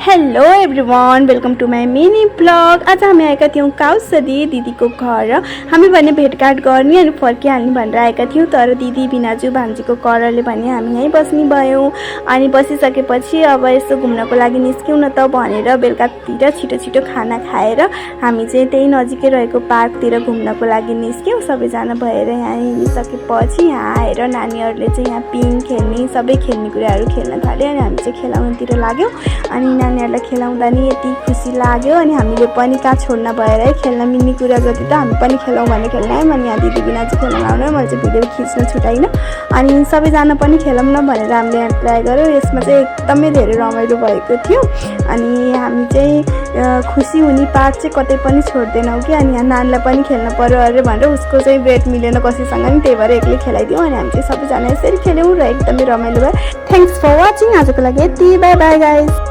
Hello everyone, welcome to my mini blog. आज हामी आएका थियौँ काउसदी दिदीको घर। हामी भने भेटघाट गर्ने अनि फर्किहाल्ने भनेर आएका थियौँ, तर दिदी बिनाजु भान्जीको करले भने हामी यहीँ बस्ने भयौँ। अनि बसिसकेपछि अब यसो घुम्नको लागि निस्क्यौँ न त भनेर बेलुकातिर छिटो छिटो खाना खाएर हामी चाहिँ त्यही नजिकै रहेको पार्कतिर घुम्नको लागि निस्क्यौँ। सबैजना भएर यहाँ हिँडिसकेपछि यहाँ आएर नानीहरूले चाहिँ यहाँ पिङ खेल्ने सबै खेल्ने कुराहरू खेल्न थाल्यो अनि हामी चाहिँ खेलाउनतिर लाग्यौँ। अनि नानीहरूलाई खेलाउँदा नि यति खुसी लाग्यो अनि हामीले पनि कहाँ छोड्न भएर है, खेल्न मिल्ने कुरा जति त हामी पनि खेलौँ भने खेल्न आयौँ। अनि यहाँ दिदी बिना चाहिँ खेल्न आउनु, मैले चाहिँ भिडियो खिच्न छुटाइनँ अनि सबैजना पनि खेलौँ न भनेर हामीले यहाँ ट्राई गऱ्यौँ। यसमा चाहिँ एकदमै धेरै रमाइलो भएको थियो अनि हामी चाहिँ खुसी हुने पार्ट चाहिँ कतै पनि छोड्दैनौँ कि। अनि यहाँ नानीलाई पनि खेल्न पर्यो अरे भनेर उसको चाहिँ बेट मिलेन कसैसँग नि, त्यही भएर एक्लै खेलाइदिउँ अनि हामी चाहिँ सबैजना यसरी खेल्यौँ र एकदमै रमाइलो भयो। Thanks for watching. आजको लागि यति, बाई बाई गाइज।